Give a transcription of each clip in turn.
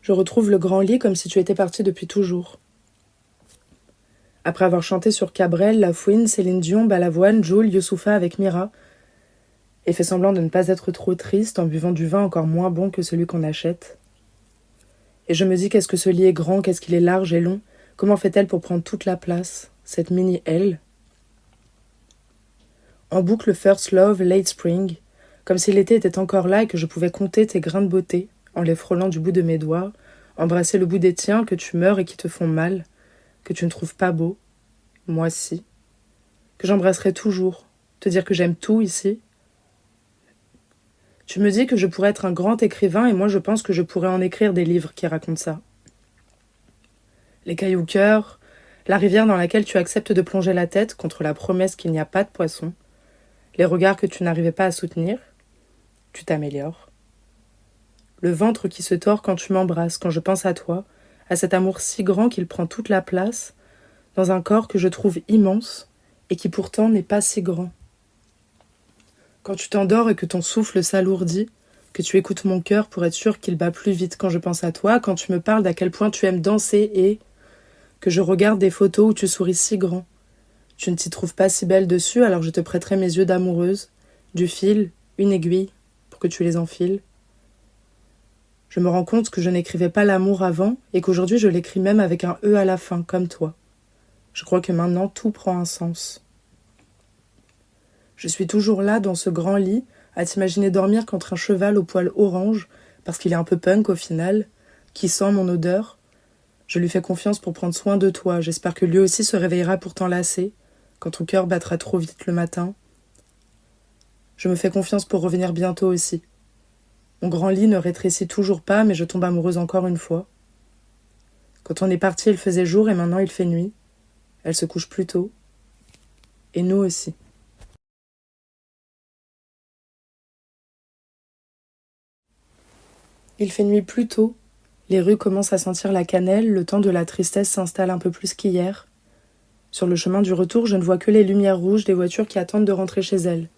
Je retrouve le grand lit comme si tu étais parti depuis toujours. Après avoir chanté sur Cabrel, La Fouine, Céline Dion, Balavoine, Jul, Youssoupha avec Mira, et fait semblant de ne pas être trop triste en buvant du vin encore moins bon que celui qu'on achète. Et je me dis qu'est-ce que ce lit est grand, qu'est-ce qu'il est large et long, comment fait-elle pour prendre toute la place, cette mini-elle? En boucle First Love, Late Spring, comme si l'été était encore là et que je pouvais compter tes grains de beauté, en les frôlant du bout de mes doigts, embrasser le bout des tiens que tu meurs et qui te font mal, que tu ne trouves pas beau, moi si, que j'embrasserai toujours, te dire que j'aime tout ici. Tu me dis que je pourrais être un grand écrivain et moi je pense que je pourrais en écrire des livres qui racontent ça. Les cailloux cœur, la rivière dans laquelle tu acceptes de plonger la tête contre la promesse qu'il n'y a pas de poisson, les regards que tu n'arrivais pas à soutenir, tu t'améliores. Le ventre qui se tord quand tu m'embrasses, quand je pense à toi, à cet amour si grand qu'il prend toute la place, dans un corps que je trouve immense et qui pourtant n'est pas si grand. Quand tu t'endors et que ton souffle s'alourdit, que tu écoutes mon cœur pour être sûr qu'il bat plus vite quand je pense à toi, quand tu me parles d'à quel point tu aimes danser et que je regarde des photos où tu souris si grand. Tu ne t'y trouves pas si belle dessus, alors je te prêterai mes yeux d'amoureuse, du fil, une aiguille, pour que tu les enfiles. Je me rends compte que je n'écrivais pas l'amour avant et qu'aujourd'hui je l'écris même avec un E à la fin, comme toi. Je crois que maintenant tout prend un sens. Je suis toujours là, dans ce grand lit, à t'imaginer dormir contre un cheval au poil orange, parce qu'il est un peu punk au final, qui sent mon odeur. Je lui fais confiance pour prendre soin de toi. J'espère que lui aussi se réveillera pour t'enlacer, quand ton cœur battra trop vite le matin. Je me fais confiance pour revenir bientôt aussi. Mon grand lit ne rétrécit toujours pas, mais je tombe amoureuse encore une fois. Quand on est parti, il faisait jour et maintenant il fait nuit. Elle se couche plus tôt. Et nous aussi. Il fait nuit plus tôt. Les rues commencent à sentir la cannelle, le temps de la tristesse s'installe un peu plus qu'hier. Sur le chemin du retour, je ne vois que les lumières rouges des voitures qui attendent de rentrer chez elles.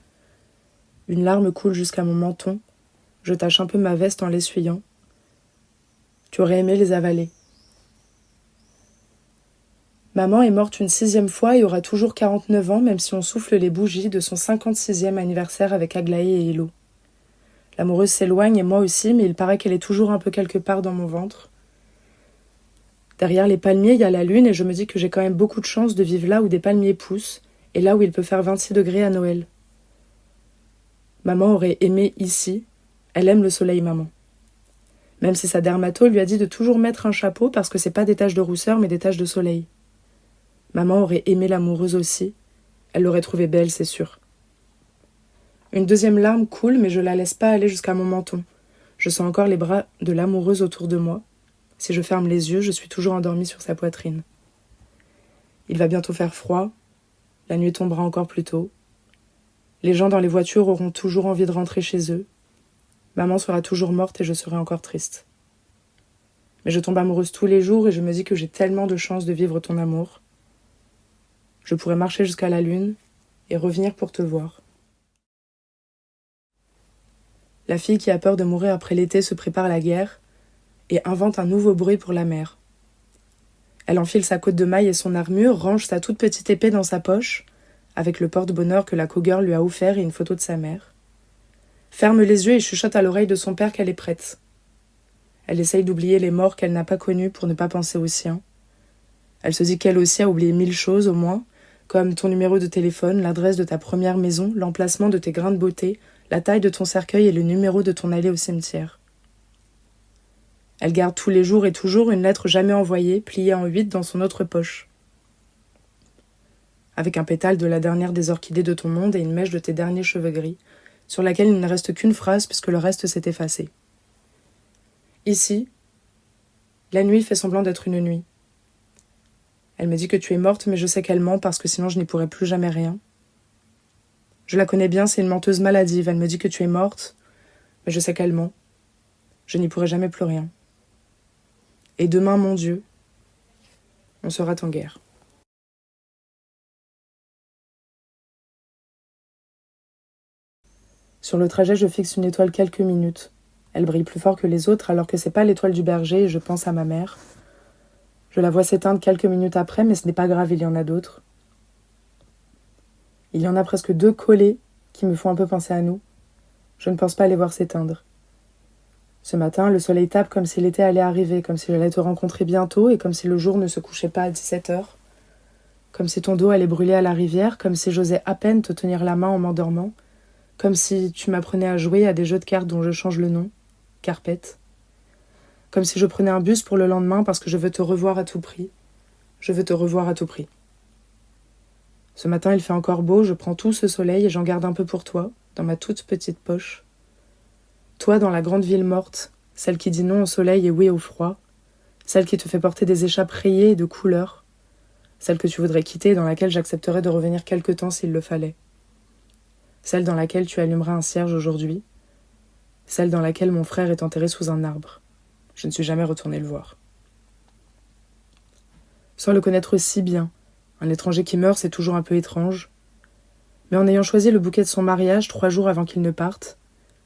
Une larme coule jusqu'à mon menton. Je tâche un peu ma veste en l'essuyant. Tu aurais aimé les avaler. Maman est morte une 6e fois et aura toujours 49 ans, même si on souffle les bougies de son 56e anniversaire avec Aglaé et Hilo. L'amoureuse s'éloigne et moi aussi, mais il paraît qu'elle est toujours un peu quelque part dans mon ventre. Derrière les palmiers, il y a la lune et je me dis que j'ai quand même beaucoup de chance de vivre là où des palmiers poussent et là où il peut faire 26 degrés à Noël. Maman aurait aimé ici. Elle aime le soleil, maman. Même si sa dermato lui a dit de toujours mettre un chapeau parce que c'est pas des taches de rousseur mais des taches de soleil. Maman aurait aimé l'amoureuse aussi. Elle l'aurait trouvée belle, c'est sûr. Une deuxième larme coule, mais je la laisse pas aller jusqu'à mon menton. Je sens encore les bras de l'amoureuse autour de moi. Si je ferme les yeux, je suis toujours endormie sur sa poitrine. Il va bientôt faire froid. La nuit tombera encore plus tôt. Les gens dans les voitures auront toujours envie de rentrer chez eux. Maman sera toujours morte et je serai encore triste. Mais je tombe amoureuse tous les jours et je me dis que j'ai tellement de chance de vivre ton amour. Je pourrais marcher jusqu'à la lune et revenir pour te voir. La fille qui a peur de mourir après l'été se prépare à la guerre et invente un nouveau bruit pour la mer. Elle enfile sa cotte de maille et son armure, range sa toute petite épée dans sa poche, avec le porte-bonheur que la cowgirl lui a offert et une photo de sa mère. Ferme les yeux et chuchote à l'oreille de son père qu'elle est prête. Elle essaye d'oublier les morts qu'elle n'a pas connus pour ne pas penser aux siens. Elle se dit qu'elle aussi a oublié 1000 choses au moins, comme ton numéro de téléphone, l'adresse de ta première maison, l'emplacement de tes grains de beauté, la taille de ton cercueil et le numéro de ton allée au cimetière. Elle garde tous les jours et toujours une lettre jamais envoyée, pliée en 8 dans son autre poche. Avec un pétale de la dernière des orchidées de ton monde et une mèche de tes derniers cheveux gris, sur laquelle il ne reste qu'une phrase puisque le reste s'est effacé. Ici, la nuit fait semblant d'être une nuit. Elle me dit que tu es morte, mais je sais qu'elle ment parce que sinon je n'y pourrais plus jamais rien. Je la connais bien, c'est une menteuse maladive. Elle me dit que tu es morte, mais je sais qu'elle ment. Je n'y pourrai jamais plus rien. Et demain, mon Dieu, on sera en guerre. Sur le trajet, je fixe une étoile quelques minutes. Elle brille plus fort que les autres alors que c'est pas l'étoile du berger et je pense à ma mère. Je la vois s'éteindre quelques minutes après, mais ce n'est pas grave, il y en a d'autres. Il y en a presque 2 collés qui me font un peu penser à nous. Je ne pense pas les voir s'éteindre. Ce matin, le soleil tape comme si l'été allait arriver, comme si j'allais te rencontrer bientôt et comme si le jour ne se couchait pas à 17h. Comme si ton dos allait brûler à la rivière, comme si j'osais à peine te tenir la main en m'endormant, comme si tu m'apprenais à jouer à des jeux de cartes dont je change le nom, carpette. Comme si je prenais un bus pour le lendemain parce que je veux te revoir à tout prix. Je veux te revoir à tout prix. Ce matin, il fait encore beau, je prends tout ce soleil et j'en garde un peu pour toi, dans ma toute petite poche. Toi, dans la grande ville morte, celle qui dit non au soleil et oui au froid, celle qui te fait porter des échappes rayées et de couleurs, celle que tu voudrais quitter et dans laquelle j'accepterais de revenir quelque temps s'il le fallait. Celle dans laquelle tu allumeras un cierge aujourd'hui, celle dans laquelle mon frère est enterré sous un arbre. Je ne suis jamais retournée le voir. Sans le connaître si bien, un étranger qui meurt, c'est toujours un peu étrange. Mais en ayant choisi le bouquet de son mariage 3 jours avant qu'il ne parte,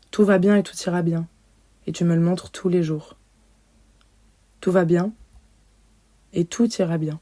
tout va bien et tout ira bien. Et tu me le montres tous les jours. Tout va bien et tout ira bien.